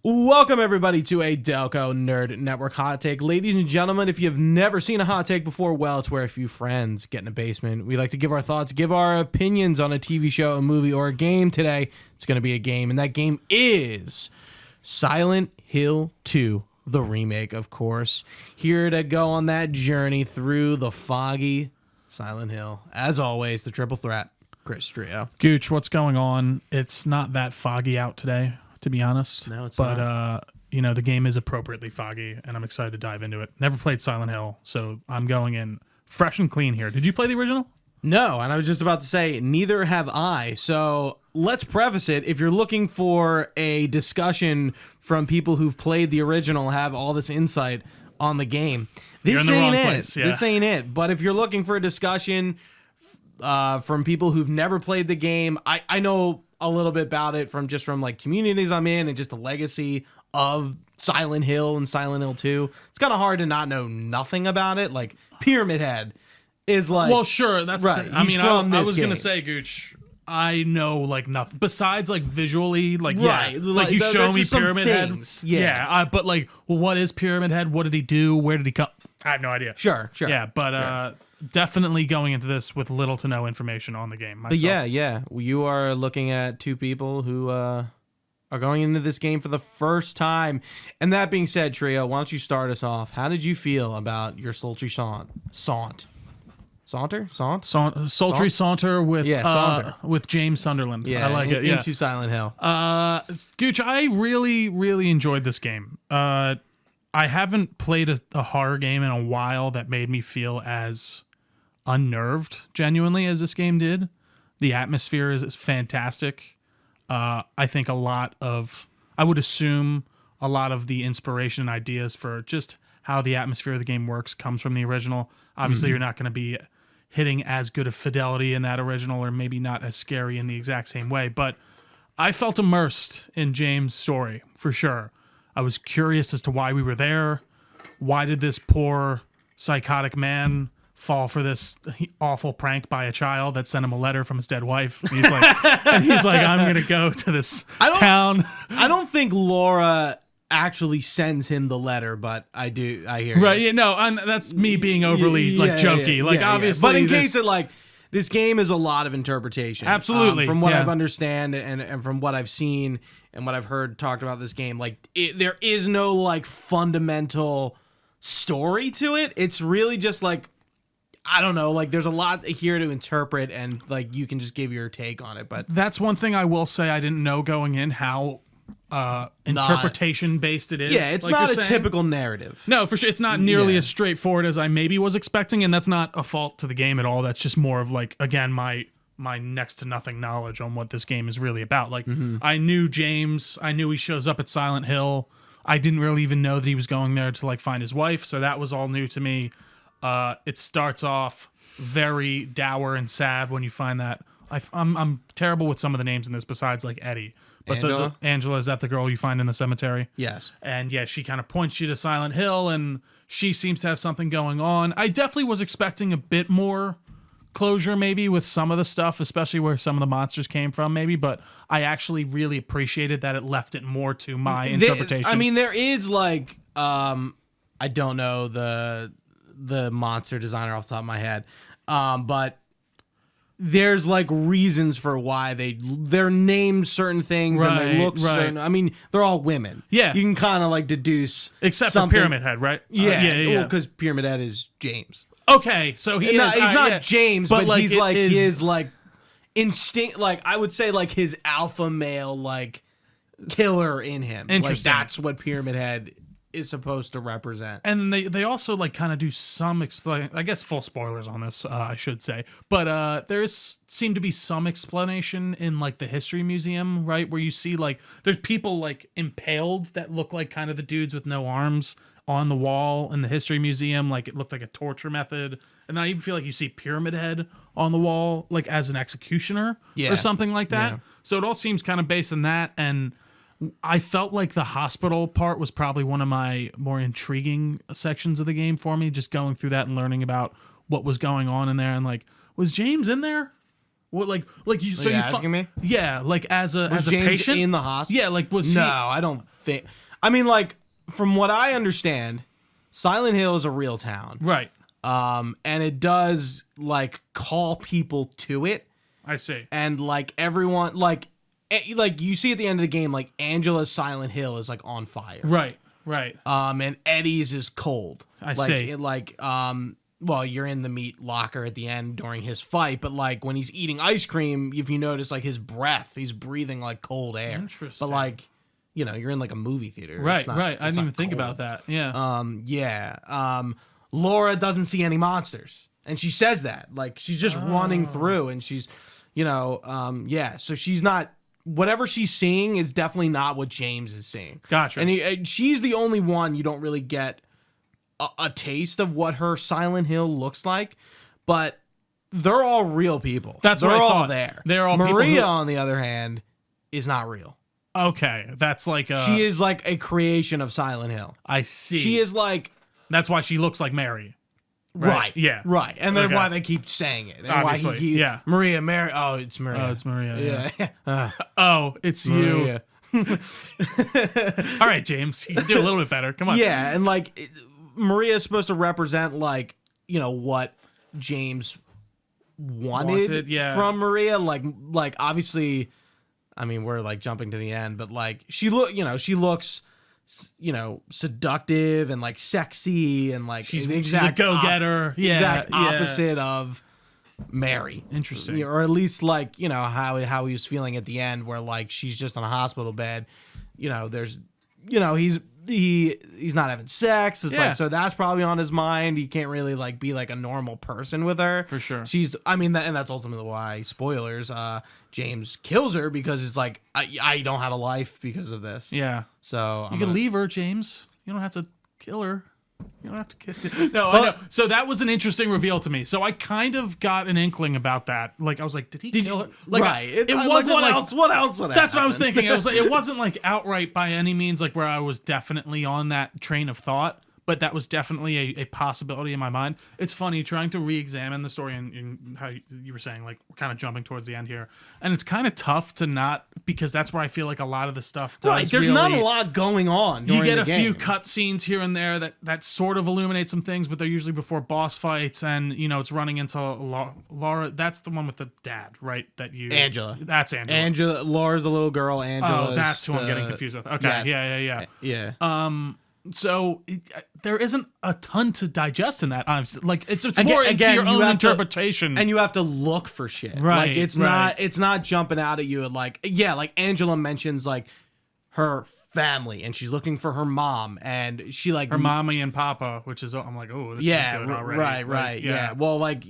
Welcome, everybody, to a Delco Nerd Network Hot Take. Ladies and gentlemen, if you've never seen a hot take before, well, it's where a few friends get in a basement. We like to give our thoughts, give our opinions on a TV show, a movie, or a game. Today, it's going to be a game, and that game is Silent Hill 2, the remake, of course. Here to go on that journey through the foggy Silent Hill. As always, the triple threat, Chris Trio. Gooch, what's going on? It's not that foggy out today, to be honest. No, it's not. But, the game is appropriately foggy, and I'm excited to dive into it. Never played Silent Hill, so I'm going in fresh and clean here. Did you play the original? No, and I was just about to say, neither have I. So let's preface it. If you're looking for a discussion from people who've played the original, have all this insight on the game, this ain't it. Place, yeah. This ain't it. But if you're looking for a discussion from people who've never played the game, I know a little bit about it from like communities I'm in and just the legacy of Silent Hill and Silent Hill 2. It's kind of hard to not know nothing about it. Like Pyramid Head is like, well, sure, that's right. I was gonna say, Gooch, I know like nothing besides like visually, like right. Yeah, like you show me Pyramid Head, yeah. But like, what is Pyramid Head? What did he do? Where did he come? I have no idea. Sure. Yeah, but definitely going into this with little to no information on the game myself. But yeah, you are looking at two people who are going into this game for the first time. And that being said, Trio, why don't you start us off? How did you feel about your sultry Sultry saunter with James Sunderland. Yeah, I like it. Yeah. Into Silent Hill. Gooch, I really, really enjoyed this game. I haven't played a horror game in a while that made me feel as unnerved, genuinely, as this game did. The atmosphere is fantastic. I think I would assume a lot of the inspiration and ideas for just how the atmosphere of the game works comes from the original. Obviously, You're not going to be hitting as good of fidelity in that original, or maybe not as scary in the exact same way, but I felt immersed in James' story, for sure. I was curious as to why we were there. Why did this poor psychotic man fall for this awful prank by a child that sent him a letter from his dead wife? And he's like, I'm going to go to this town. I don't think Laura actually sends him the letter, but I hear right. you. Yeah, no, that's me being overly jokey. Obviously. But in case it this game is a lot of interpretation. Absolutely. From what I've understand and from what I've seen and what I've heard talked about this game, there is no fundamental story to it. It's really just I don't know, there's a lot here to interpret, and you can just give your take on it. But that's one thing I will say I didn't know going in, how interpretation based it is. Yeah, it's not a typical narrative. No, for sure. It's not nearly as straightforward as I maybe was expecting, and that's not a fault to the game at all. That's just more of again, my next to nothing knowledge on what this game is really about. I knew James, I knew he shows up at Silent Hill. I didn't really even know that he was going there to find his wife, so that was all new to me. It starts off very dour and sad when you find that. I'm terrible with some of the names in this besides Eddie. But Angela? Angela, is that the girl you find in the cemetery? Yes. And yeah, she kind of points you to Silent Hill, and she seems to have something going on. I definitely was expecting a bit more closure maybe with some of the stuff, especially where some of the monsters came from maybe, but I actually really appreciated that it left it more to my interpretation. There is I don't know the monster designer off the top of my head, but there's reasons for why they're named certain things and they look certain. I mean, they're all women. Yeah, you can kind of deduce, except something. for Pyramid Head, right? Yeah, well, because Pyramid Head is James. Okay, so he's not James, but he's his instinct. I would say his alpha male killer in him. Interesting. That's what Pyramid Head is supposed to represent. And they also kind of do some I guess full spoilers on this, I should say, but seemed to be some explanation in the history museum, right, where you see there's people impaled that look like kind of the dudes with no arms on the wall in the history museum. It looked like a torture method, and I even feel you see Pyramid Head on the wall as an executioner or something like that. So it all seems kind of based on that, and I felt the hospital part was probably one of my more intriguing sections of the game for me, just going through that and learning about what was going on in there. And was James in there? What like you? So you you asking me? Yeah, like as a James patient in the hospital? Yeah, like was No, he? I don't think. I mean, like from what I understand, Silent Hill is a real town. Right. And it does like call people to it, I see. and like everyone, like you see at the end of the game, like Angela's Silent Hill is like on fire, Right. Right. and Eddie's is cold. I like, see. Well, you're in the meat locker at the end during his fight, but like when he's eating ice cream, if you notice, like his breath, he's breathing like cold air. Interesting. But like, you know, you're in like a movie theater. Right. It's not, Right. I it's didn't not even think cold. about that. Yeah. Yeah. Laura doesn't see any monsters, and she says that. Like, she's just running through, and she's, you know, yeah. So she's not, whatever she's seeing is definitely not what James is seeing. Gotcha. And she's the only one you don't really get a taste of what her Silent Hill looks like, but they're all real people. That's they're what I all thought. there. They're all people Maria, who- on the other hand, is not real. Okay, that's like She is like a creation of Silent Hill. I see. She is like, That's why she looks like Mary. right. Yeah. Right. And then Okay. why they keep saying it. And Obviously, why he yeah. Maria, Mary. Oh, it's Maria. Oh, it's Maria. Yeah. Yeah. Oh, it's you. Maria. All right, James, you can do a little bit better. Come on. Yeah. And like, Maria is supposed to represent, like, you know, what James wanted yeah. from Maria. Like obviously, I mean, we're like jumping to the end, but like she looks, you know, seductive and like sexy and like She's the a exact go-getter. Yeah, exact yeah. opposite of Mary. Interesting. You know, or at least like, you know, how he was feeling at the end, where like she's just on a hospital bed. You know, there's, you know, he's not having sex. It's Yeah. like, so that's probably on his mind. He can't really like be like a normal person with her. For sure. I mean, and that's ultimately why, spoilers, James kills her, because it's like, I don't have a life because of this. Yeah. So You can leave her, James. You don't have to kill her. You don't have to kill. No, I know. So that was an interesting reveal to me. So I kind of got an inkling about that. Like I was like, did he kill her? Like, right. It like, wasn't what like else? What else would that's what I was happen? thinking. It was like it wasn't like outright by any means like where I was definitely on that train of thought. But that was definitely a possibility in my mind. It's funny trying to re-examine the story and how you were saying, like, we're kind of jumping towards the end here. And it's kind of tough to not, because that's where I feel like a lot of the stuff does Right. There's really, not a lot going on. you get the a few game. cut scenes here and there that sort of illuminate some things, but they're usually before boss fights, and you know it's running into Laura. That's the one with the dad, right? Angela. That's Angela. Angela, Laura's the little girl. Angela. Oh, that's who I'm getting confused with. Okay, yes. yeah. Yeah. So there isn't a ton to digest in that. Like it's Again- more into again, your you own have to- interpretation. And you have to look for shit. Right, Like it's right. not jumping out at you at like, yeah, like Angela mentions like her family, and she's looking for her mom, and she like her mommy and papa, which is I'm like, oh, this yeah, is good already. right, Like, yeah. Well, like,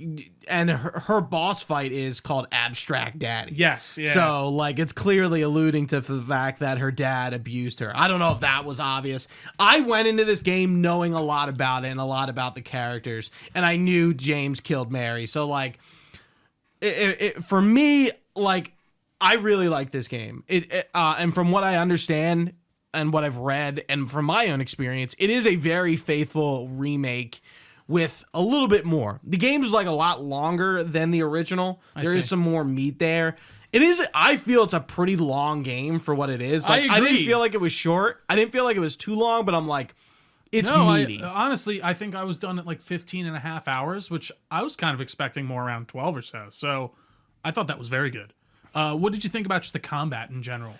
and her boss fight is called Abstract Daddy. Yes, yeah. So like it's clearly alluding to the fact that her dad abused her. I don't know if that was obvious. I went into this game knowing a lot about it and a lot about the characters, and I knew James killed Mary. So like, for me, like, I really like this game. And from what I understand and what I've read and from my own experience, it is a very faithful remake with a little bit more. The game is like a lot longer than the original. There is see. some more meat there. It is. I feel it's a pretty long game for what it is. Like, I agree. didn't feel like it was short. I didn't feel like it was too long, but I'm like, it's No, meaty. honestly, I think I was done at like 15 and a half hours, which I was kind of expecting more around 12 or so. So I thought that was very good. What did you think about just the combat in general?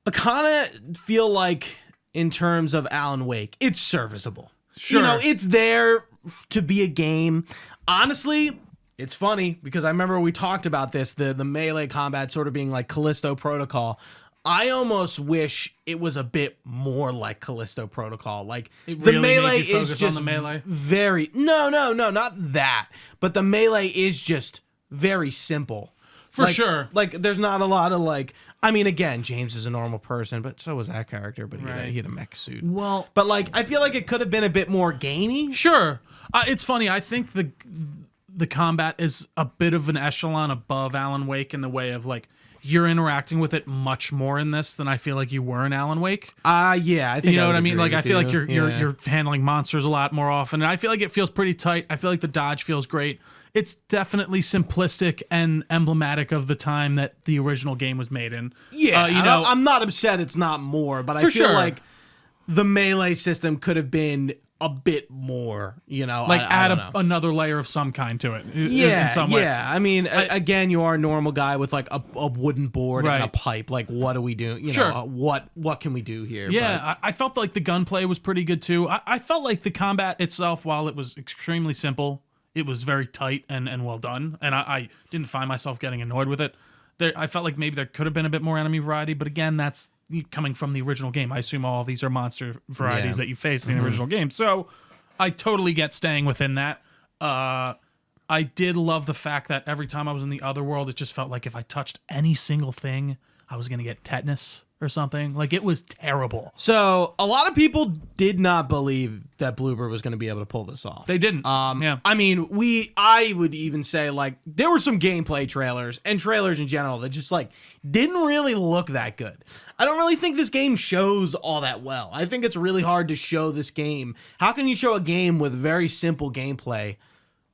I kind of feel like, in terms of Alan Wake, it's serviceable. Sure. You know, it's there to be a game. Honestly, it's funny because I remember we talked about this, the melee combat sort of being like Callisto Protocol. I almost wish it was a bit more like Callisto Protocol. Like, It the really melee made you is focus just on the melee? very no, not that. But the melee is just very simple. For Like- sure. Like, there's not a lot of like. I mean, again, James is a normal person, but so was that character. But he had a mech suit. Well, But like, I feel like it could have been a bit more gamey. sure. It's funny. I think the combat is a bit of an echelon above Alan Wake in the way of like you're interacting with it much more in this than I feel like you were in Alan Wake. Yeah, I think You know I what would I mean? agree Like, I with feel you. like you're handling monsters a lot more often, and I feel like it feels pretty tight. I feel like the dodge feels great. It's definitely simplistic and emblematic of the time that the original game was made in. Yeah, you know, I'm not upset it's not more, but I For feel sure. like the melee system could have been a bit more, you know. like I add don't know. another layer of some kind to it. Yeah, in some way. yeah. I mean, again, you are a normal guy with like a wooden board and a Right. pipe. Like, what do we do? You Sure. know, what can we do here? Yeah, I felt like the gunplay was pretty good too. I felt like the combat itself, while it was extremely simple, it was very tight and well done. And I didn't find myself getting annoyed with it. I felt like maybe there could have been a bit more enemy variety, but again, that's coming from the original game. I assume all of these are monster varieties that you faced in the original game. So I totally get staying within that. I did love the fact that every time I was in the other world, it just felt like if I touched any single thing, I was going to get tetanus or something. Like, it was terrible. So a lot of people did not believe that Bloober was going to be able to pull this off. They didn't. Yeah. I mean, I would even say like there were some gameplay trailers and trailers in general that just like didn't really look that good. I don't really think this game shows all that well. I think it's really hard to show this game. How can you show a game with very simple gameplay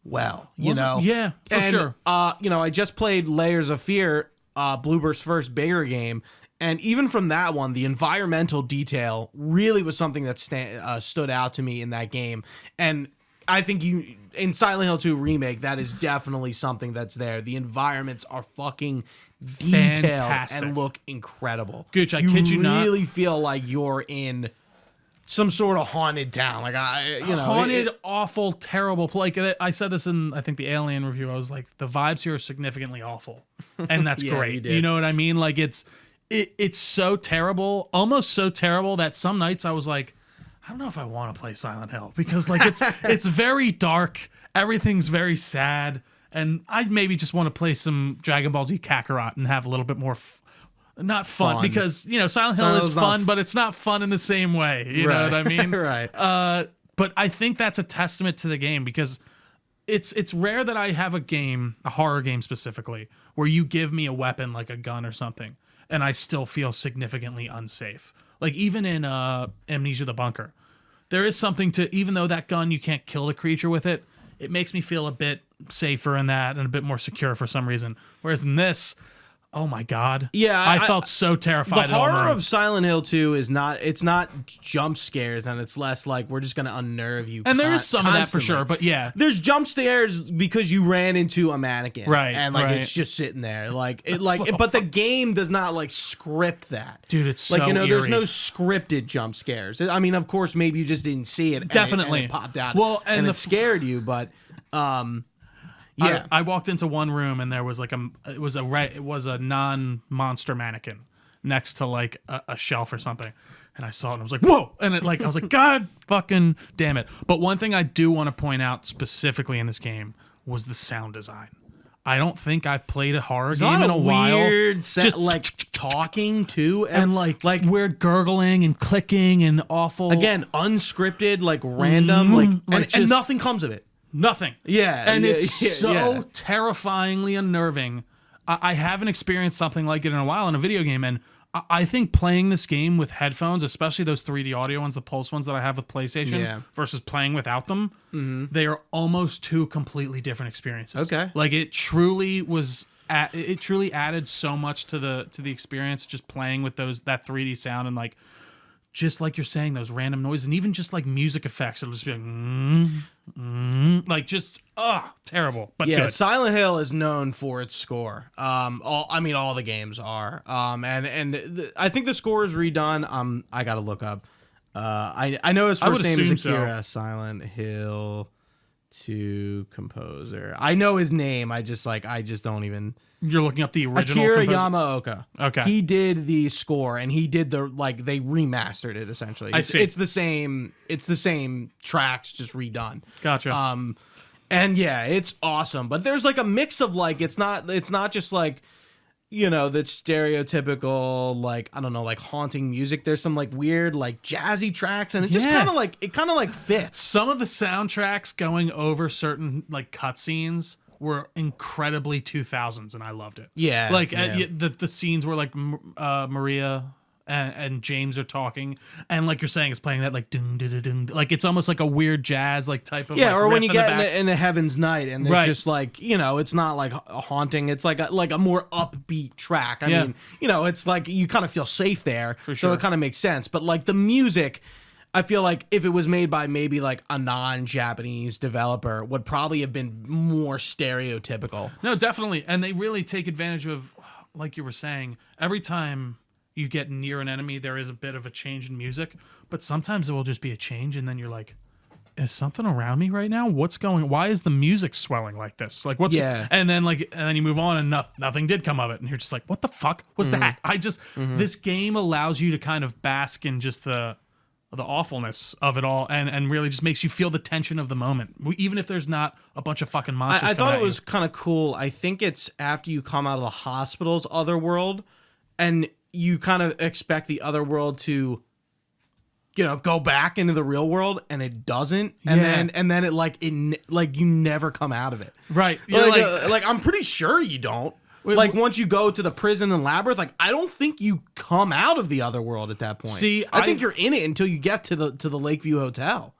well, you know? Yeah, for sure. You know, I just played Layers of Fear, Bloober's first bigger game. And even from that one, the environmental detail really was something that stood out to me in that game. And I think in Silent Hill 2 Remake, that is definitely something that's there. The environments are fucking detailed Fantastic. and look incredible. Gooch, I kid you not. You really feel like you're in some sort of haunted town. Like, Haunted, awful, terrible. Like, I said this in, I think, the Alien review. I was like, the vibes here are significantly awful. And that's Yeah, great. you did. You know what I mean? Like, it's so terrible, almost so terrible that some nights I was like, I don't know if I want to play Silent Hill because like it's very dark, everything's very sad, and I maybe just want to play some Dragon Ball Z Kakarot and have a little bit more not fun because you know Silent Hill is fun, but it's not fun in the same way. You know what I mean? Right. But I think that's a testament to the game because it's rare that I have a horror game specifically, where you give me a weapon like a gun or something, and I still feel significantly unsafe. Like even in Amnesia the Bunker, there is something to, even though that gun you can't kill the creature with it, it makes me feel a bit safer in that and a bit more secure for some reason. Whereas in this, oh my God. Yeah, I felt so terrified. The horror of Silent Hill 2 is not jump scares, and it's less like we're just going to unnerve you. And there is some of that for constantly. sure, but yeah. There's jump scares because you ran into a mannequin. Right, And like right. it's just sitting there. But the game does not like script that. Dude, it's like, so you know, there's eerie. no scripted jump scares. I mean, of course, maybe you just didn't see it. Definitely. And it popped out. Well, and it scared you, but yeah. I walked into one room and there was like it was a non-monster mannequin next to like a shelf or something, and I saw it and I was like, whoa, and I was like, God fucking damn it. But one thing I do want to point out specifically in this game was the sound design. I don't think I've played a horror game in a while. Weird Just like talking too, and like weird gurgling and clicking and awful. Again, unscripted, like random, and just- nothing comes of it. Nothing. Yeah, And yeah, it's yeah, so yeah. terrifyingly unnerving. I haven't experienced something like it in a while in a video game, and I think playing this game with headphones, especially those 3D audio ones, the Pulse ones that I have with PlayStation, Yeah. versus playing without them, they are almost two completely different experiences. Okay. Like it truly was. It truly added so much to the experience just playing with that 3D sound and like. Just like you're saying, those random noises, and even just like music effects, it'll just be like, like just terrible, but Yeah, good. Silent Hill is known for its score. All the games are. I think the score is redone. I gotta look up. I know his first name is assume Akira. Silent Hill 2 composer. I know his name. I just don't even. You're looking up the original Akira composer? Yamaoka. Okay. He did the score, and he did they remastered it essentially. I see. It's the same tracks, just redone. Gotcha. And yeah, it's awesome. But there's like a mix of like it's not just like, you know, that stereotypical like, I don't know, like haunting music. There's some like weird like jazzy tracks, and it just Yeah. kind of like fits. Some of the soundtracks going over certain like cutscenes were incredibly 2000s, and I loved it. Yeah, like yeah. the scenes where like Maria and James are talking, and like you're saying, it's playing that like doom da da, like it's almost like a weird jazz like type of or riff when you in the get back. into Heaven's Night and there's Right. just like, it's not like a haunting, it's like a more upbeat track. I Yeah. mean, it's like you kind of feel safe there, so sure. it kind of makes sense. But like the music, I feel like if it was made by maybe like a non-Japanese developer, would probably have been more stereotypical. No, definitely, and they really take advantage of, like you were saying, every time you get near an enemy, there is a bit of a change in music, but sometimes it will just be a change, and then you're like, is something around me right now? Why is the music swelling like this? Like, what's, and then you move on and nothing did come of it. And you're just like, what the fuck was that? This game allows you to kind of bask in just the awfulness of it all, and really just makes you feel the tension of the moment, even if there's not a bunch of fucking monsters. I thought it was kind of cool. I think it's after you come out of the hospital's otherworld, and you kind of expect the otherworld to, go back into the real world, and it doesn't, and then it you never come out of it. Right. You're like I'm pretty sure you don't. Like once you go to the prison and labyrinth, like I don't think you come out of the other world at that point. See, I think you're in it until you get to the Lakeview Hotel.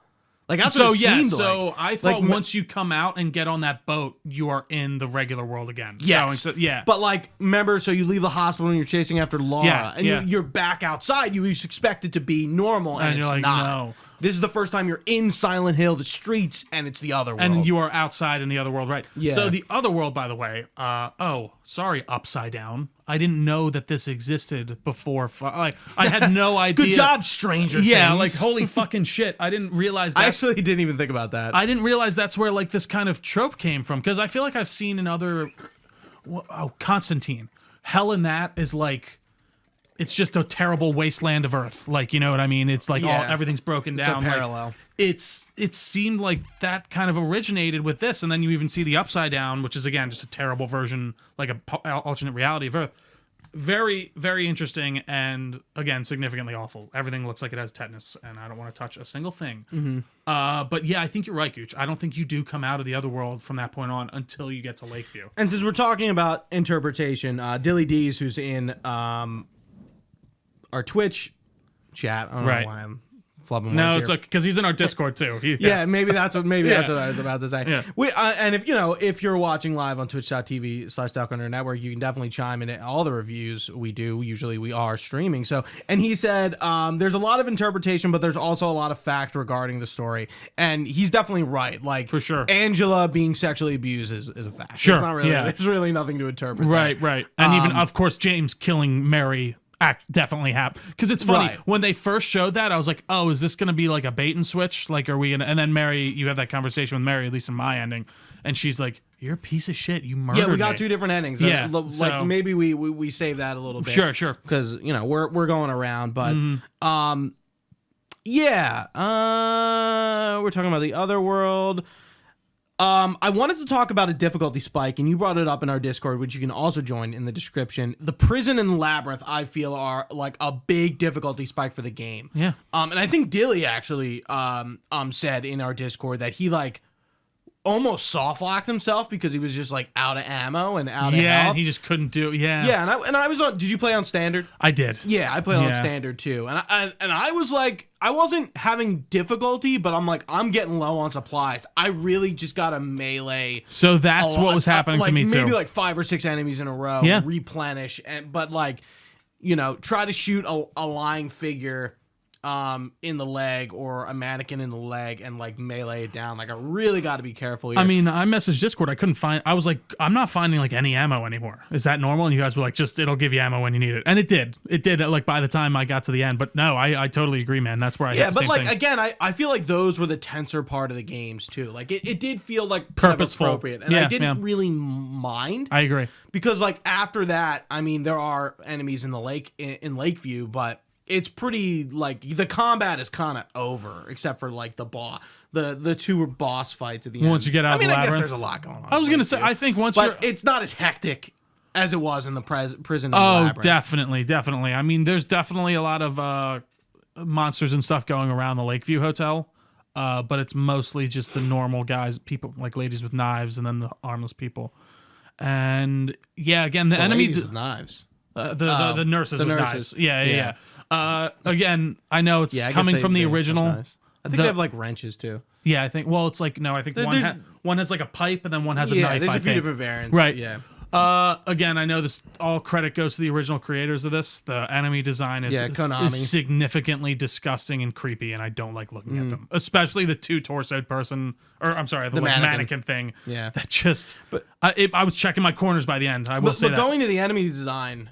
Like that's what it seemed like. I thought once you come out and get on that boat, you are in the regular world again. Yes. But like, remember, so you leave the hospital and you're chasing after Laura, and you're back outside. You expect it to be normal, and it's you're like, not. no. This is the first time you're in Silent Hill, the streets, and it's the other world. And you are outside in the other world, right? Yeah. So the other world, by the way, sorry, Upside Down. I didn't know that this existed before. I had no idea. Good job, Stranger Yeah, Things. like holy fucking shit. I didn't realize that. I actually didn't even think about that. I didn't realize that's where like this kind of trope came from, because I feel like I've seen in other Constantine. Hell in that is like, it's just a terrible wasteland of Earth. Like, you know what I mean? It's like everything's broken down. It's a parallel. Like, it seemed like that kind of originated with this, and then you even see the Upside Down, which is again just a terrible version, like a alternate reality of Earth. Very, very interesting, and again significantly awful. Everything looks like it has tetanus, and I don't want to touch a single thing. Mm-hmm. But yeah, I think you're right, Gooch. I don't think you do come out of the other world from that point on until you get to Lakeview. And since we're talking about interpretation, Dilly D's, who's in our Twitch chat. I don't know why I'm flubbing. No, it's like because he's in our Discord too. Yeah, maybe that's what I was about to say. Yeah. And if you're watching live on twitch.tv/Delco Network, you can definitely chime in at all the reviews we do. Usually we are streaming. So, and he said there's a lot of interpretation, but there's also a lot of fact regarding the story. And he's definitely right. Like, for sure, Angela being sexually abused is a fact. Sure, it's not really, there's really nothing to interpret. Right. And even of course James killing Mary definitely happened, because it's funny when they first showed that I was like, oh, is this gonna be like a bait and switch, like are we gonna, and then Mary, you have that conversation with Mary, at least in my ending, and she's like, you're a piece of shit, you murdered me. We got two different endings. Like maybe we save that a little bit, sure, because we're going around, but we're talking about the other world. I wanted to talk about a difficulty spike, and you brought it up in our Discord, which you can also join in the description. The prison and labyrinth, I feel, are like a big difficulty spike for the game. Yeah. And I think Dilly actually said in our Discord that he like almost soft locked himself because he was just like out of ammo and out of health. Yeah, he just couldn't do. Yeah, and I was on. Did you play on standard? I did. Yeah, I played on standard too, and I was like, I wasn't having difficulty, but I'm like, I'm getting low on supplies. I really just got a melee. So that's what was happening to me too. Maybe like 5 or 6 enemies in a row. Yeah. Replenish, but like, try to shoot a lying figure in the leg or a mannequin in the leg and like melee it down. Like I really got to be careful here. I mean, I messaged Discord. I was like, I'm not finding like any ammo anymore. Is that normal? And you guys were like, just it'll give you ammo when you need it. And it did. It did like by the time I got to the end. But no, I totally agree, man. That's where I hit the but same like thing. Again, I feel like those were the tenser part of the games too. Like it did feel like purposeful, kind of appropriate, and I didn't really mind. I agree, because like after that, I mean, there are enemies in the lake in Lakeview, but it's pretty like the combat is kind of over, except for like the boss, the 2 boss fights at the end. Once you get out of the I labyrinth, guess there's a lot going on. I was gonna say, I think it's not as hectic as it was in the prison. Labyrinth. Definitely. I mean, there's definitely a lot of monsters and stuff going around the Lakeview Hotel. but it's mostly just the normal guys, people like ladies with knives, and then the armless people. And yeah, again, the enemy ladies with knives. The nurses with knives. Yeah. Again, I know it's I guess coming from the they have original. knives. I think they have like wrenches too. Yeah, I think. Well, it's like no, I think one has like a pipe, and then one has a knife. There's I a few think. different variants. Right. Yeah. Again, I know this. All credit goes to the original creators of this. The enemy design is significantly disgusting and creepy, and I don't like looking at them. Especially the two torsoed person, or I'm sorry, the like mannequin thing. Yeah. That just. But I was checking my corners by the end. I will say that. But going to the enemy design,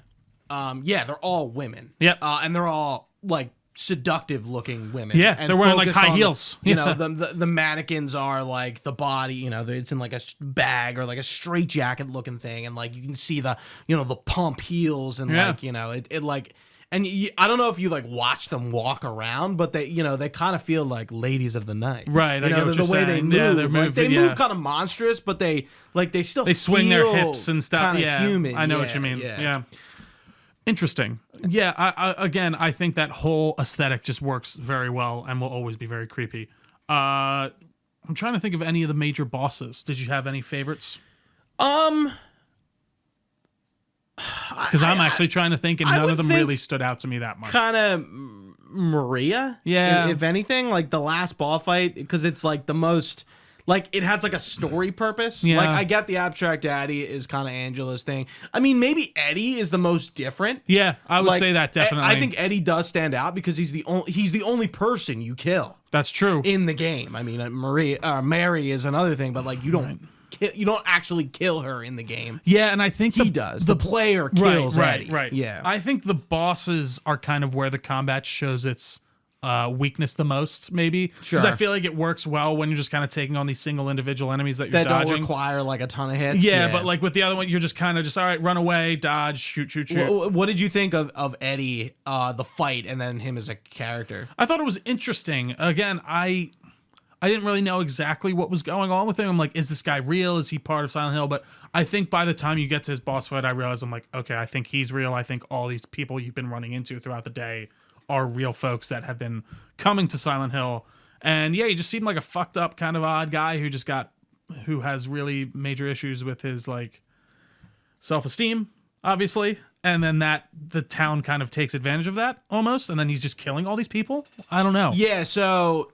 they're all women. Yep. And they're all like seductive looking women. Yeah, and they're wearing like focused high on heels. The mannequins are like the body, it's in like a bag or like a straight jacket looking thing, and like you can see the the pump heels and like it like, and I don't know if you like watch them walk around, but they they kind of feel like ladies of the night, right? I get what the you're way saying. they move, they're moving, they move kind of monstrous, but they swing their hips and stuff. Yeah, human. I know what you mean. Yeah. Interesting. Yeah, I think that whole aesthetic just works very well and will always be very creepy. I'm trying to think of any of the major bosses. Did you have any favorites? Because I'm actually trying to think, and none of them really stood out to me that much. Kind of Maria, if anything, like the last ball fight, because it's like the most. Like, it has, like, a story purpose. Yeah. Like, I get the abstract daddy is kind of Angela's thing. I mean, maybe Eddie is the most different. Yeah, I would say that, definitely. I think Eddie does stand out because he's the only person you kill. That's true. In the game. I mean, Mary is another thing, but, like, you don't actually kill her in the game. Yeah, and I think he does. The player kills Eddie. Right. Yeah. I think the bosses are kind of where the combat shows its weakness the most, maybe, because I feel like it works well when you're just kind of taking on these single individual enemies that you're dodging. Don't require like a ton of hits. Yeah, but like with the other one, you're just kind of all right, run away, dodge, shoot. What did you think of Eddie, the fight, and then him as a character? I thought it was interesting. Again, I didn't really know exactly what was going on with him. I'm like, is this guy real? Is he part of Silent Hill? But I think by the time you get to his boss fight, I realized I'm like, okay, I think he's real. I think all these people you've been running into throughout the day are real folks that have been coming to Silent Hill. And yeah, he just seemed like a fucked up kind of odd guy who has really major issues with his like self-esteem, obviously. And then the town kind of takes advantage of that almost. And then he's just killing all these people. I don't know. Yeah. So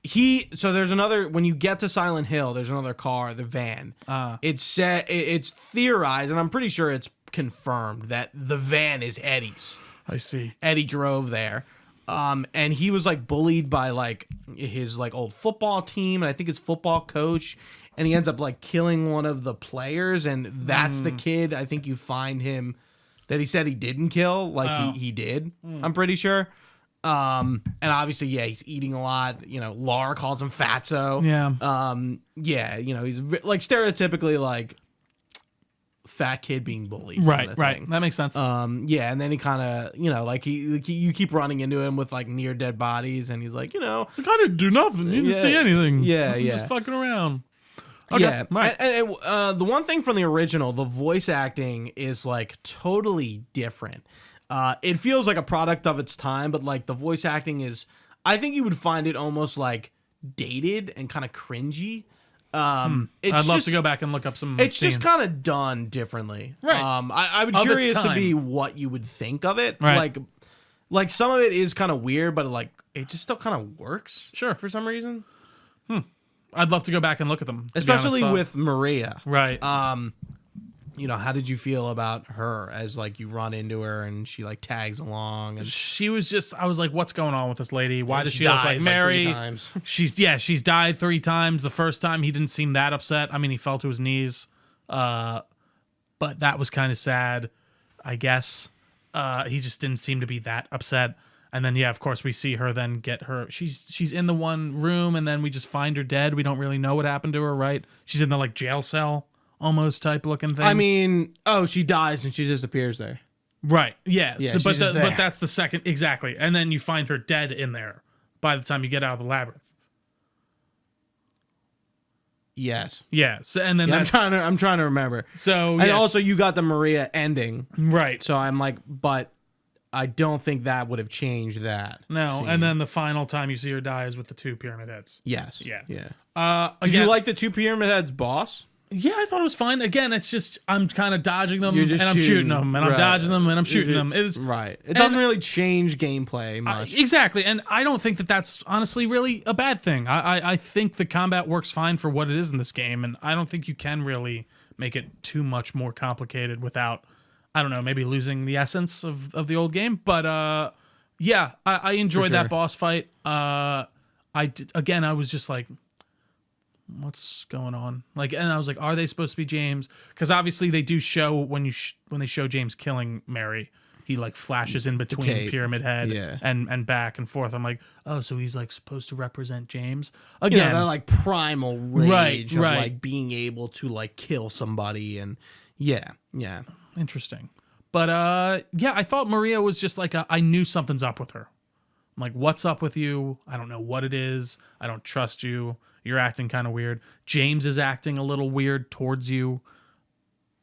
there's another, when you get to Silent Hill, there's another car, the van. It's theorized, and I'm pretty sure it's confirmed that the van is Eddie's. I see. Eddie drove there. And he was like bullied by like his like old football team, and I think his football coach, and he ends up like killing one of the players, and that's the kid. I think you find him that he said he didn't kill, like he did. I'm pretty sure. And obviously, yeah, he's eating a lot. Laura calls him Fatso. Yeah. He's like stereotypically like fat kid being bullied. Right. That makes sense. Yeah, and then he kind of, like you keep running into him with like near dead bodies, and he's like, so kind of do nothing. You didn't see anything. Yeah, yeah. Just fucking around. Okay, yeah, right. And the one thing from the original, the voice acting is like totally different. It feels like a product of its time, but like the voice acting is, I think you would find it almost like dated and kind of cringy. I'd love to go back and look up some It's scenes. just kind of done differently. Right. I would be curious to be what you would think of it. Right. Like some of it is kind of weird, but like it just still kind of works. Sure. For some reason. I'd love to go back and look at them. Especially with Maria. Right. How did you feel about her as like you run into her and she like tags along? And she was just, I was like, what's going on with this lady? Why does she look like dies, Mary? 3 times. She's died 3 times. The first time he didn't seem that upset. I mean, he fell to his knees. But that was kind of sad, I guess. He just didn't seem to be that upset. And then, yeah, of course, we see her then get her. She's in the one room, and then we just find her dead. We don't really know what happened to her, right? She's in the like jail cell almost type looking thing. I mean, she dies and she just appears there. Right. Yeah. Yeah, but that's the second exactly. And then you find her dead in there by the time you get out of the labyrinth. Yes. Yeah. So and then I'm trying to remember. So and also you got the Maria ending. Right. So I'm like, but I don't think that would have changed that. No, scene. and then the final time you see her die is with the 2 pyramid heads. Yes. Yeah. Yeah. Did you like the 2 pyramid heads boss? Yeah, I thought it was fine. Again, it's just I'm kind of dodging them You're just and I'm shooting them and I'm right. dodging them and I'm shooting them. It's right. It doesn't really change gameplay much. Exactly, and I don't think that that's honestly really a bad thing. I think the combat works fine for what it is in this game, and I don't think you can really make it too much more complicated without, I don't know, maybe losing the essence of the old game. But yeah, I enjoyed that boss fight. I was just like, what's going on? Like, and I was like, are they supposed to be James? Because obviously they do show when they show James killing Mary, he like flashes in between Pyramid Head and back and forth. I'm like, oh, so he's like supposed to represent James again. That like primal rage of right. like being able to like kill somebody and yeah. Interesting. But yeah, I thought Maria was just like I knew something's up with her. I'm like, what's up with you? I don't know what it is. I don't trust you. You're acting kind of weird. James is acting a little weird towards you.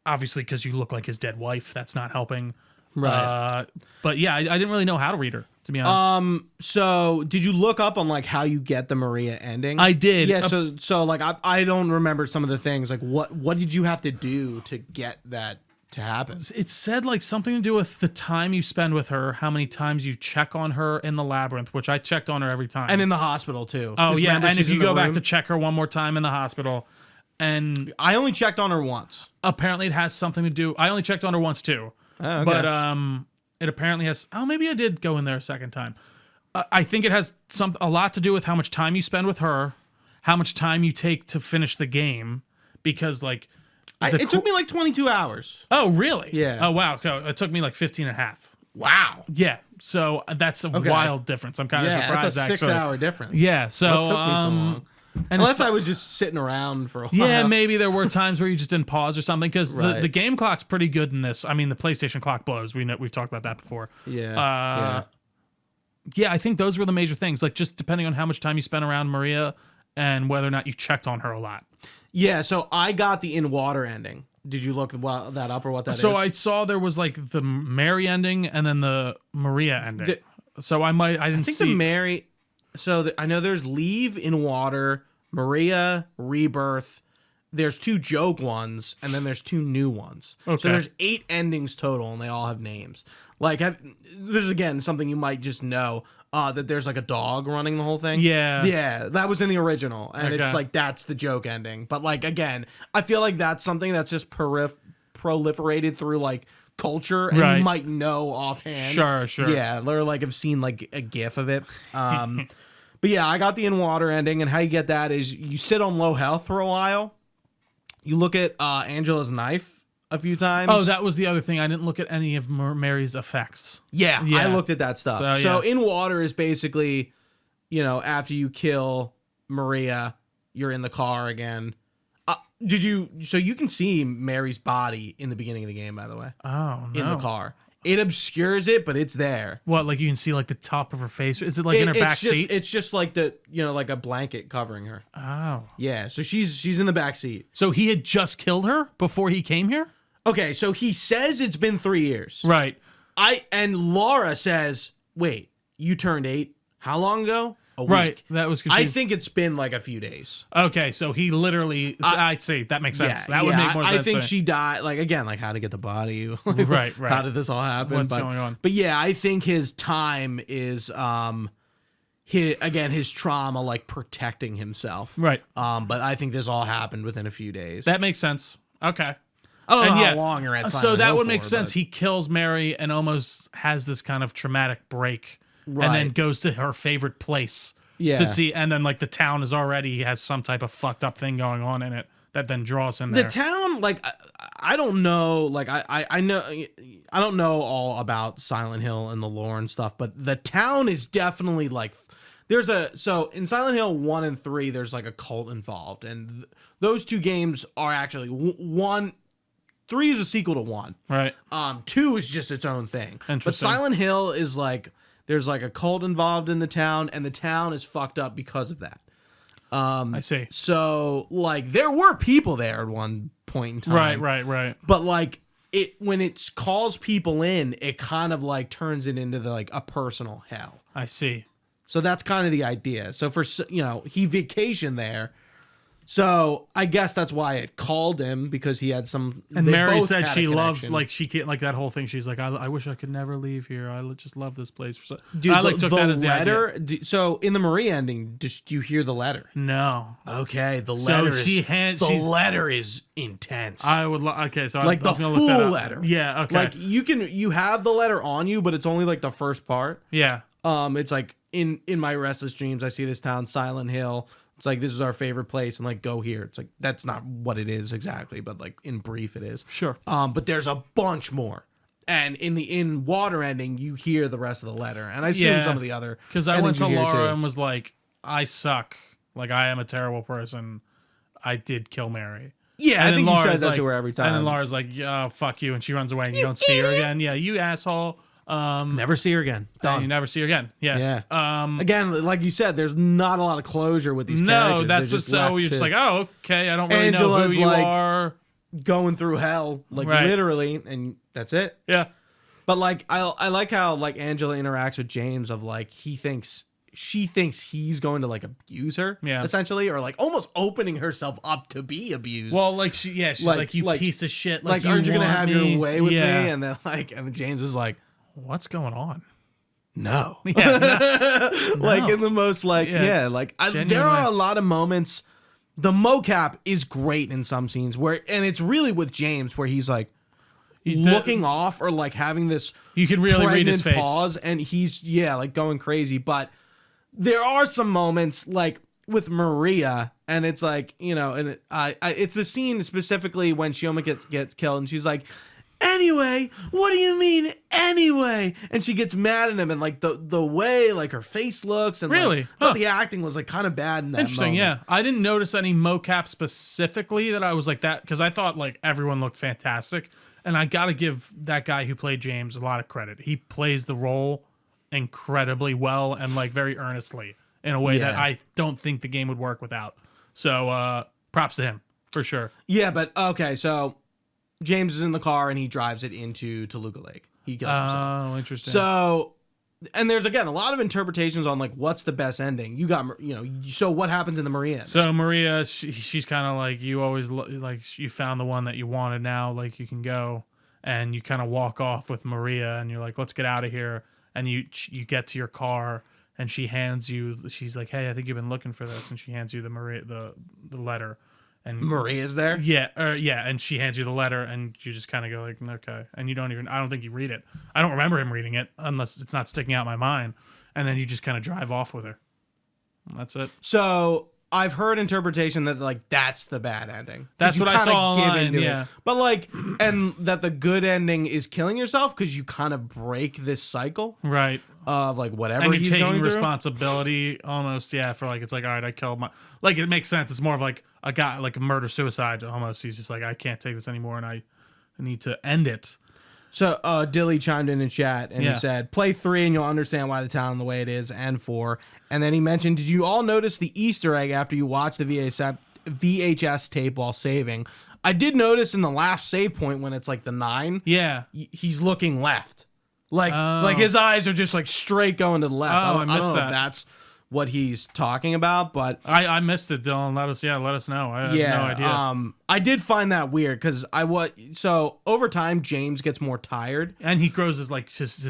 Obviously, because you look like his dead wife. That's not helping. Right. But yeah, I didn't really know how to read her, to be honest. So did you look up on like how you get the Maria ending? I did. Yeah. So like I don't remember some of the things. Like what did you have to do to get that to happen? It said like something to do with the time you spend with her, how many times you check on her in the labyrinth, which I checked on her every time. And in the hospital too. Oh yeah, and if you go back room. to check her one more time in the hospital, and I only checked on her once. Apparently it has something to do. I only checked on her once too. Oh, okay. But it apparently has. Oh, maybe I did go in there a second time. I think it has a lot to do with how much time you spend with her, how much time you take to finish the game, because like. It took me like 22 hours. Oh, really? Yeah. Oh, wow. It took me like 15 and a half. Wow. Yeah. So that's a wild difference. I'm kind of surprised. That's a 6-hour difference. Yeah. So it took me so long. And unless I was just sitting around for a while. Yeah, maybe there were times where you just didn't pause or something, because the game clock's pretty good in this. I mean, the PlayStation clock blows. We've talked about that before. Yeah. Yeah, I think those were the major things. Like just depending on how much time you spent around Maria and whether or not you checked on her a lot. Yeah, so I got the Inwater ending. Did you look that up or what that is? So I saw there was like the Mary ending and then the Maria ending. So I didn't see the Mary. So I know there's Leave, Inwater, Maria, Rebirth. There's 2 joke ones, and then there's 2 new ones. Okay. So there's 8 endings total, and they all have names. Like, this is, again, something you might just know, that there's, like, a dog running the whole thing. Yeah. Yeah, that was in the original, and it's, like, that's the joke ending. But, like, again, I feel like that's something that's just proliferated through, like, culture, and you might know offhand. Sure. Yeah, or, like, I've seen, like, a GIF of it. But, yeah, I got the Inwater ending, and how you get that is you sit on low health for a while. You look at Angela's knife a few times. Oh, that was the other thing. I didn't look at any of Mary's effects. Yeah, I looked at that stuff. So Inwater is basically, after you kill Maria, you're in the car again. So you can see Mary's body in the beginning of the game, by the way. Oh, no. In the car. It obscures it, but it's there. What, like you can see like the top of her face? Is it like in her back seat? It's just like like a blanket covering her. Oh. Yeah, so she's in the back seat. So he had just killed her before he came here? Okay, so he says it's been 3 years. Right. And Laura says, wait, you turned 8 how long ago? A week. Right. That was confusing. I think it's been like a few days. Okay, so he literally I see. That makes sense. That would make more sense. I think she died, like, again, like how to get the body. Right. How did this all happen? What's going on? But yeah, I think his time is his trauma, like protecting himself. Right. But I think this all happened within a few days. That makes sense. Okay. I don't know how long you're at Silent So that Hill would make for, sense. but- He kills Mary and almost has this kind of traumatic break. Right. And then goes to her favorite place to see, and then like the town has some type of fucked up thing going on in it that then draws him there. The town, like, I don't know, like, I know, I don't know all about Silent Hill and the lore and stuff, but the town is definitely like, so in Silent Hill 1 and 3, there's like a cult involved, and those 2 games are actually 3 is a sequel to 1. Right. 2 is just its own thing. But Interesting. Silent Hill is like, there's like a cult involved in the town, and the town is fucked up because of that. I see. So, like, there were people there at one point in time. Right. But, like, when it calls people in, it kind of like turns it into like a personal hell. I see. So that's kind of the idea. So for, he vacationed there. So I guess that's why it called him, because he had some. And Mary said she loved, like, she can't, like, that whole thing. She's like, I wish I could never leave here. I just love this place. Dude, I like took that as the letter. idea. So in the Maria ending, do you hear the letter? No. Okay, the letter. So letter is intense. I would okay. So like I'm the gonna full look that up. letter. Yeah. Okay. Like you have the letter on you, but it's only like the first part. Yeah. It's like in my restless dreams, I see this town, Silent Hill. It's like, this is our favorite place, and like, go here. It's like, that's not what it is exactly, but like in brief it is. Sure. But there's a bunch more. And in the Inwater Ending, you hear the rest of the letter. And I assume some of the other. Because I went to Laura and was like, I suck. Like, I am a terrible person. I did kill Mary. Yeah, and I think Laura's you said that like, to her every time. And then Laura's like, yeah, fuck you. And she runs away and you don't see her again. Yeah, you asshole. Never see her again. Done. You never see her again. Yeah. Yeah. Again, like you said, there's not a lot of closure with these characters. No, that's what's so you're just like, oh, okay, I don't really Angela's know who you like are. Going through hell, like literally, and that's it. Yeah. But like, I like how like Angela interacts with James of like, she thinks he's going to like abuse her, essentially, or like almost opening herself up to be abused. Well, like she's like, you piece of shit. Like aren't you gonna have your way with me? And then and James is like, what's going on? No. Yeah. No. Like in the most like, there are a lot of moments. The mocap is great in some scenes and it's really with James where he's like looking off or like having this. You could really read his face. Pause and he's like going crazy. But there are some moments like with Maria and it's like, and it's the scene specifically when Shioma gets killed and she's like, anyway, what do you mean anyway? And she gets mad at him and like the way like her face looks and really, like, I thought the acting was like kind of bad in that Interesting, moment. Yeah. I didn't notice any mocap specifically that I was like that because I thought like everyone looked fantastic. And I gotta give that guy who played James a lot of credit. He plays the role incredibly well and like very earnestly in a way that I don't think the game would work without. So props to him for sure. Yeah, but okay, so James is in the car and he drives it into Toluca Lake. He kills himself. Oh, interesting. So, and there's again a lot of interpretations on like what's the best ending. You got, so what happens in the Maria ending? So Maria, she's kind of like, you always like you found the one that you wanted. Now, like you can go, and you kind of walk off with Maria, and you're like, let's get out of here. And you get to your car, and she hands you. She's like, hey, I think you've been looking for this, and she hands you the letter. And Maria's there? Yeah, and she hands you the letter, and you just kind of go like, okay. And I don't think you read it. I don't remember him reading it, unless it's not sticking out in my mind. And then you just kind of drive off with her. And that's it. So, I've heard interpretation that like, that's the bad ending. That's what I saw online, yeah. But like, and that the good ending is killing yourself because you kind of break this cycle. Right. Of like whatever and he's you're taking going through. Responsibility almost, for like, it's like, all right, I killed my, like it makes sense. It's more of like a guy, like a murder suicide almost. He's just like, I can't take this anymore and I need to end it. So Dilly chimed in chat and he said, play 3 and you'll understand why the town the way it is, and 4. And then he mentioned, did you all notice the Easter egg after you watched the VHS tape while saving? I did notice in the last save point when it's like the 9, he's looking left. Like his eyes are just like straight going to the left. I don't know if that's what he's talking about, but I missed it, Dylan. Let us know. I have no idea. I did find that weird because so over time James gets more tired and he grows his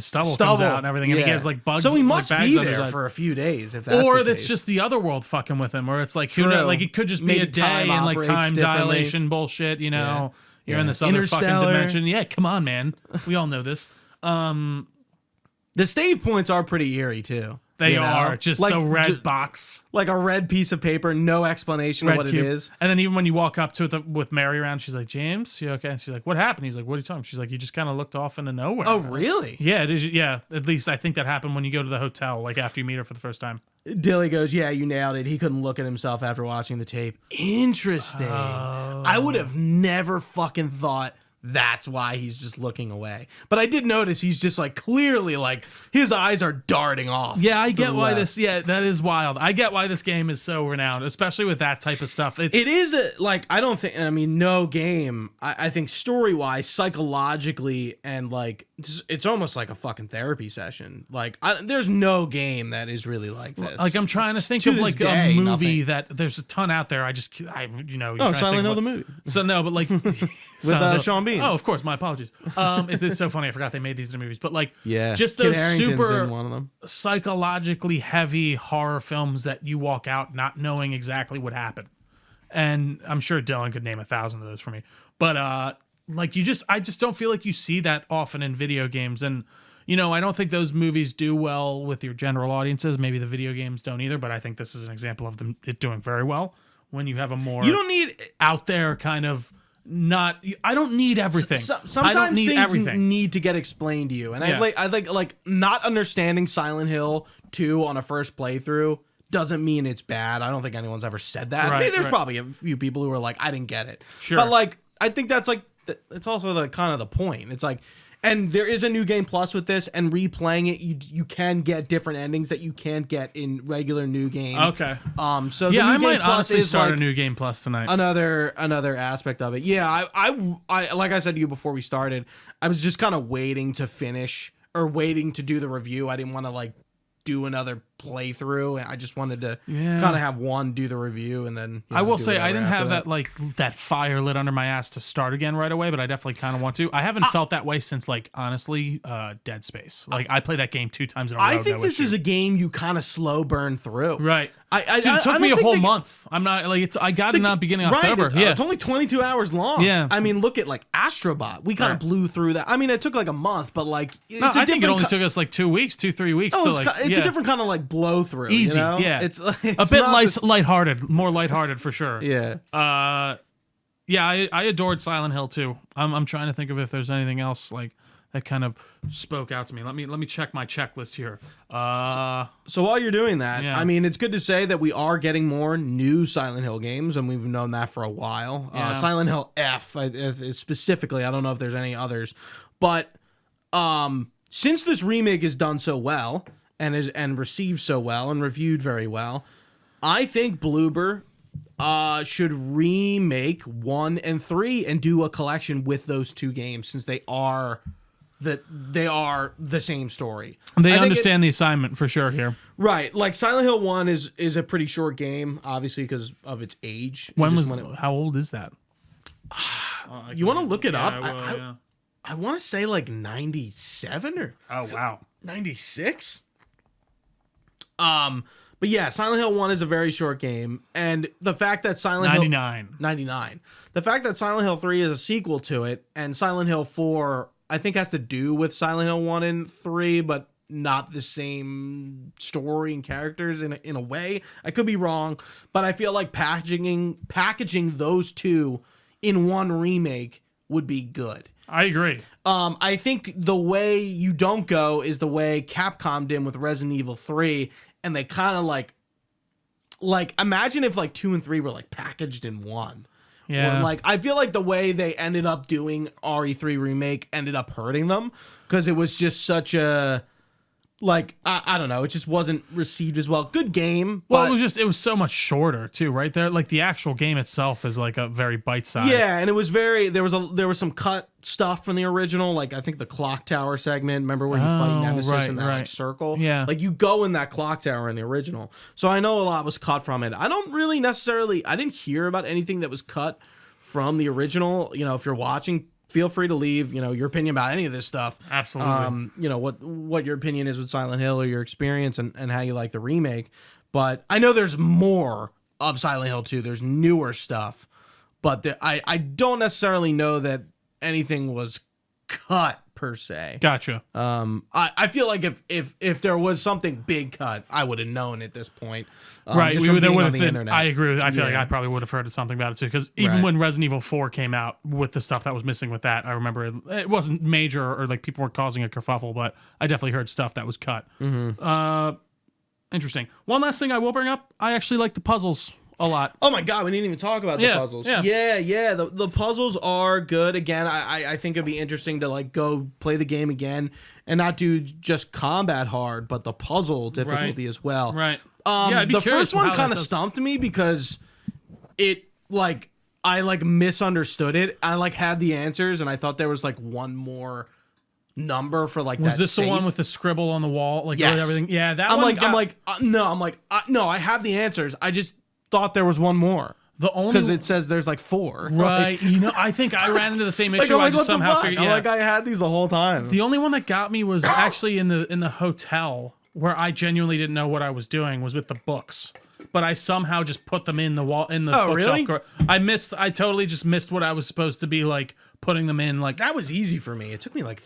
stubble comes out and everything, and he gets like bugs. So he must like, be there for a few days, if that's or the that's case. just the other world fucking with him, or it's like like it could just be a day and like time dilation bullshit. You're in this other fucking dimension. Yeah, come on, man. We all know this. The save points are pretty eerie too. They are just like the red box, like a red piece of paper, no explanation of what it is. And then even when you walk up to it with Mary around, she's like, "James, you okay?" And she's like, "What happened?" He's like, "What are you talking?" She's like, "You just kind of looked off into nowhere." Oh, really? Yeah, it is. Yeah, at least I think that happened when you go to the hotel, like after you meet her for the first time. Dilly goes, "Yeah, you nailed it. He couldn't look at himself after watching the tape." Interesting. I would have never fucking thought that's why he's just looking away. But I did notice he's just like clearly like his eyes are darting off. Yeah, I get why left. that is wild. I get why this game is so renowned, especially with that type of stuff. It is I don't think, I mean, no game, I think story-wise, psychologically, and like, it's almost like a fucking therapy session. Like, there's no game that is really like this. Like, I'm trying to think To of this like day, a movie nothing. that there's a ton out there. Silent Hill the movie. So no, but like With Sean Bean. Oh, of course. My apologies. It's so funny. I forgot they made these into movies. But like, Yeah. just Kit those Harington's super in one of them. psychologically heavy horror films that you walk out not knowing exactly what happened. And I'm sure Dylan could name 1,000 of those for me. But like, I just don't feel like you see that often in video games. And you know, I don't think those movies do well with your general audiences. Maybe the video games don't either. But I think this is an example of it doing very well when you have a more You don't need out there kind of. I don't need everything. Sometimes I don't need things everything. need to get explained to you, and Yeah. I like not understanding Silent Hill 2 on a first playthrough doesn't mean it's bad. I don't think anyone's ever said that. Right, Maybe there's right. probably a few people who are like, I didn't get it. Sure. But like, I think that's like it's also the kind of the point. It's like, and there is a new game plus with this, and replaying it, you can get different endings that you can't get in regular new game. Okay. So Yeah, the new I might game plus honestly is start like, a new game plus tonight. another aspect of it. Yeah, I like I said to you before we started, I was just kind of waiting to finish or waiting to do the review. I didn't want to like do another playthrough. I just wanted to kind of have one do the review and then I will do say I whatever didn't after have that like that fire lit under my ass to start again right away, but I definitely kind of want to. I haven't felt that way since like honestly, Dead Space. Like I played that game 2 times in a row. I think this is a game you kind of slow burn through. right. Dude, Dude, it took me a whole month. I'm not like I got it on beginning of October. Right, Yeah. it's only 22 hours long. Yeah. I mean, look at like Astrobot. We kind of Right. blew through that. I mean, it took like a month, but like No, it's a I think it different only took us like 3 weeks to like it's a different kind of like blow through. easy. You know? Yeah, it's a it's bit not this- lighthearted, more lighthearted for sure. Yeah. Yeah, I adored Silent Hill too. I'm trying to think of if there's anything else like that kind of spoke out to me. Let me check my checklist here. So while you're doing that, Yeah. I mean, it's good to say that we are getting more new Silent Hill games, and we've known that for a while. Yeah. Silent Hill F, specifically, I don't know if there's any others, but since this remake is done so well and received so well and reviewed very well, I think Bloober should remake 1 and 3 and do a collection with those two games, since they are the same story. They I think understand the assignment for sure here. Right, like Silent Hill 1 is a pretty short game, obviously because of its age. How old is that? You want to look it up? I will, yeah. I want to say like 97 or Oh wow. 96. But yeah, Silent Hill 1 is a very short game, and the fact that Silent Hill 99. The fact that Silent Hill 3 is a sequel to it, and Silent Hill 4 I think has to do with Silent Hill 1 and 3, but not the same story and characters in a way. I could be wrong, but I feel like packaging those two in one remake would be good. I agree. I think the way you don't go is the way Capcom did with Resident Evil 3, and they kind of like imagine if like 2 and 3 were like packaged in one. Yeah. Or like I feel like the way they ended up doing RE3 remake ended up hurting them, because it was just such a like I don't know, it just wasn't received as well. Good game, Well, but it was so much shorter too, right? There, like the actual game itself is like a very bite sized. yeah, and it was very there was some cut stuff from the original, like I think the clock tower segment. Remember where you fight Nemesis right, in that like right. circle? Yeah. like you go in that clock tower in the original. So I know a lot was cut from it. I don't really necessarily. I didn't hear about anything that was cut from the original. You know, if you're watching, feel free to leave, your opinion about any of this stuff. Absolutely. What your opinion is with Silent Hill, or your experience and how you like the remake. But I know there's more of Silent Hill 2. There's newer stuff. But I don't necessarily know that anything was cut per se. Gotcha. I feel like if there was something big cut, I would have known at this point. Right, just from there being would on have the been. internet. I agree with. I feel like Yeah. I probably would have heard something about it too. Because even Right. when Resident Evil 4 came out with the stuff that was missing with that, I remember it wasn't major or like people weren't causing a kerfuffle, but I definitely heard stuff that was cut. Interesting. One last thing I will bring up. I actually like the puzzles a lot. Oh my god, we didn't even talk about the puzzles. Yeah. The puzzles are good. Again, I think it'd be interesting to like go play the game again and not do just combat hard, but the puzzle difficulty as well. Right. The first one kind of stumped me because it like I like misunderstood it. I like had the answers and I thought there was like one more number for like was that this safe. The one with the scribble on the wall, like yes. everything? Yeah, that I'm one. No, I have the answers. I just thought there was one more. The only because it says there's like 4. Right. Like, I think I ran into the same issue. like, I just somehow figured. I'm like I had these the whole time. The only one that got me was actually in the hotel where I genuinely didn't know what I was doing was with the books. But I somehow just put them in the wall in the bookshelf. Really? I totally just missed what I was supposed to be like putting them in. Like that was easy for me. It took me like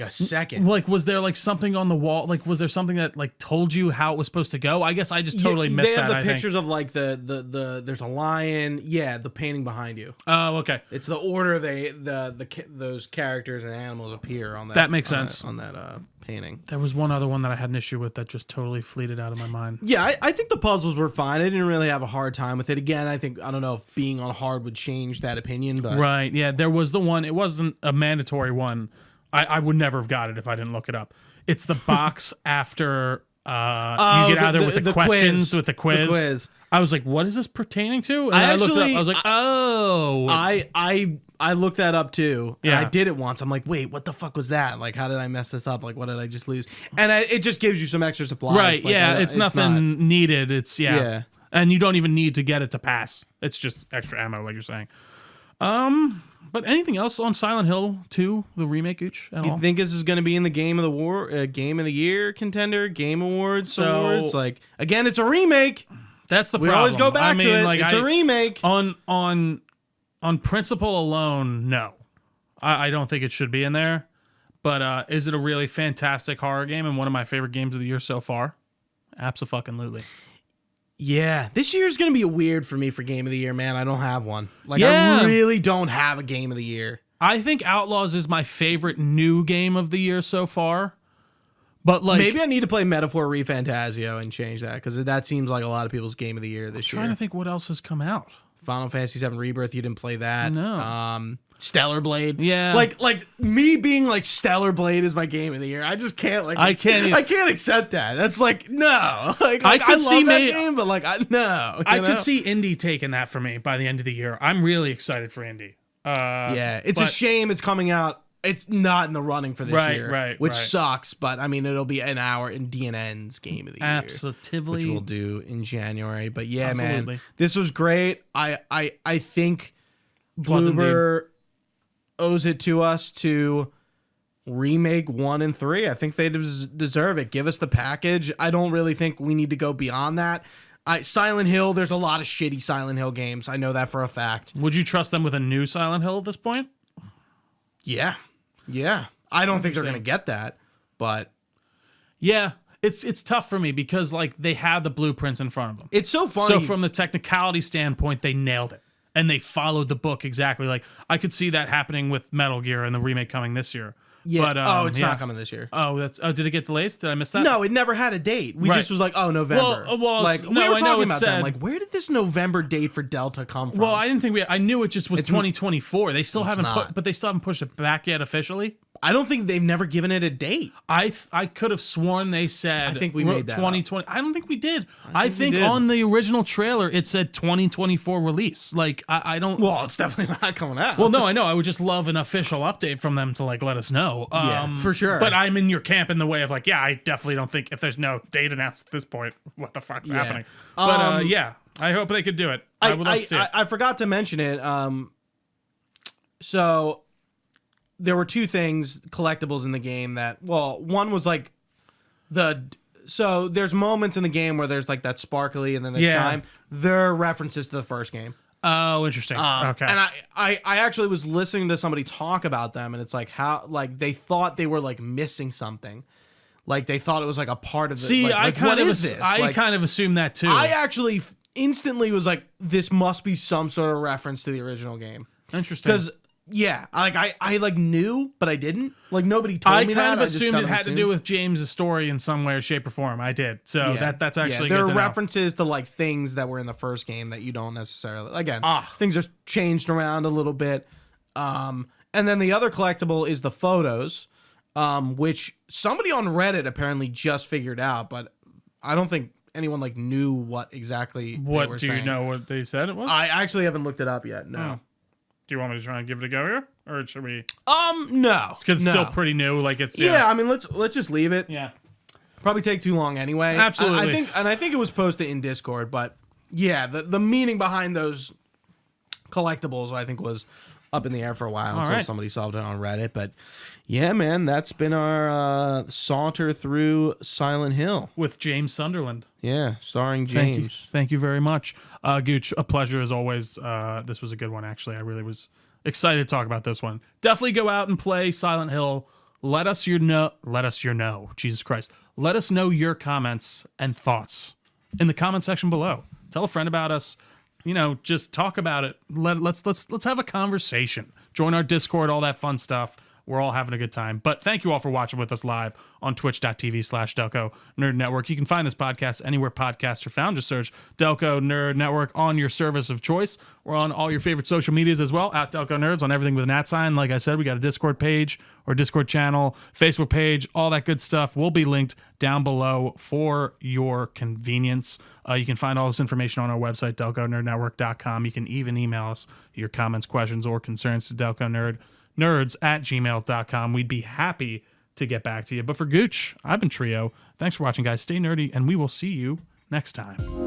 a second. Like was there like something on the wall? Like was there something that like told you how it was supposed to go? I guess I just totally missed that. They have the pictures of like the there's a lion. Yeah, the painting behind you. Oh, okay. It's the order those characters and animals appear on that. That makes sense on that painting. There was one other one that I had an issue with that just totally fleeted out of my mind. Yeah, I think the puzzles were fine. I didn't really have a hard time with it. Again, I don't know if being on hard would change that opinion, but right. Yeah, there was the one. It wasn't a mandatory one. I would never have got it if I didn't look it up. It's the box after you get out there with the questions, with the quiz. The quiz. I was like, what is this pertaining to? And I looked it up. I was like, oh. I looked that up too. Yeah. I did it once. I'm like, wait, what the fuck was that? Like, how did I mess this up? Like, what did I just lose? And it just gives you some extra supplies. Right, like, yeah. It's nothing needed. It's, yeah. And you don't even need to get it to pass. It's just extra ammo, like you're saying. But anything else on Silent Hill 2, the remake, Gooch? You think this is going to be in the Game of the Year contender, Game Awards? Like, again, it's a remake. That's the problem. We always go back to it. Like, it's a remake. On principle alone, no. I don't think it should be in there. But is it a really fantastic horror game and one of my favorite games of the year so far? Abso-fucking-lutely. Yeah, this year's going to be weird for me for Game of the Year, man. I don't have one. Like, I really don't have a Game of the Year. I think Outlaws is my favorite new game of the year so far. But like, maybe I need to play Metaphor ReFantazio and change that, because that seems like a lot of people's Game of the Year this year. I'm trying to think what else has come out. Final Fantasy VII Rebirth, you didn't play that. No. Stellar Blade. Yeah. Like me being like Stellar Blade is my Game of the Year. I just can't I can't accept that. That's like, no. Like I could see that game, but like I could see Indy taking that for me by the end of the year. I'm really excited for Indy. Yeah, it's a shame it's coming out. It's not in the running for this year, which sucks. But I mean, it'll be an hour in DNN's Game of the Year, absolutely, which we'll do in January. But yeah, man, this was great. I think Bloober owes it to us to remake 1 and 3. I think they deserve it. Give us the package. I don't really think we need to go beyond that. Silent Hill, there's a lot of shitty Silent Hill games. I know that for a fact. Would you trust them with a new Silent Hill at this point? Yeah. I don't think they're going to get that, but yeah, it's tough for me because like they have the blueprints in front of them. It's so funny. So from the technicality standpoint, they nailed it. And they followed the book exactly. Like I could see that happening with Metal Gear and the remake coming this year. Yeah. But, it's not coming this year. Oh, did it get delayed? Did I miss that? No, it never had a date. We just was like, oh, November. Well, like we were talking about that. Like, where did this November date for Delta come from? Well, I didn't think I knew it just was 2024. They still haven't but they still haven't pushed it back yet officially. I don't think they've never given it a date. I could have sworn they said I think we made that 2020. I don't think we did. I think on the original trailer it said 2024 release. Like I don't. Well, it's definitely not coming out. Well, no, I know. I would just love an official update from them to like let us know. Yeah, for sure. But I'm in your camp in the way of like, yeah, I definitely don't think if there's no date announced at this point, what the fuck's happening? But yeah, I hope they could do it. I would love to see it. I forgot to mention it. So there were 2 things, collectibles in the game that, well, one was like so there's moments in the game where there's like that sparkly and then the chime. They're references to the first game. Oh, interesting. Okay. And I actually was listening to somebody talk about them, and it's like how like they thought they were like missing something. Like they thought it was like a part of the See, like, I like, kind what of is this? I like, kind of assumed that too. I actually instantly was like, this must be some sort of reference to the original game. Interesting. Because Yeah, like I like knew, but I didn't. Like nobody told I me kind that. of assumed it had to do with James' story in some way or shape or form. I did. So that's actually there good are to know. references to like things that were in the first game that you don't necessarily. Again, things are changed around a little bit. And then the other collectible is the photos, which somebody on Reddit apparently just figured out, but I don't think anyone like knew what exactly. What do you know? What they said it was? I actually haven't looked it up yet. No. Do you want me to try and give it a go here, or should we? No, Because it's still pretty new. Like it's I mean, let's just leave it. yeah. Probably take too long anyway. Absolutely. I think it was posted in Discord, but yeah, the meaning behind those collectibles I think was up in the air for a while until somebody solved it on Reddit. But yeah, man, that's been our saunter through Silent Hill With James Sunderland. Yeah, starring James. Thank you very much, Gooch. A pleasure as always. This was a good one, actually. I really was excited to talk about this one. Definitely go out and play Silent Hill. Let us know. Jesus Christ. Let us know your comments and thoughts in the comment section below. Tell a friend about us. Just talk about it. Let's have a conversation. Join our Discord, all that fun stuff. We're all having a good time. But thank you all for watching with us live on twitch.tv/Delco Nerd Network. You can find this podcast anywhere podcasts are found. Just search Delco Nerd Network on your service of choice. We're on all your favorite social medias as well, at Delco Nerds, on everything with an @ sign. Like I said, we got a Discord page or Discord channel, Facebook page, all that good stuff will be linked down below for your convenience. You can find all this information on our website, DelcoNerdNetwork.com. You can even email us your comments, questions, or concerns to DelcoNerds@gmail.com. We'd be happy to get back to you. But for Gooch, I've been Trio. Thanks for watching, guys. Stay nerdy, and we will see you next time.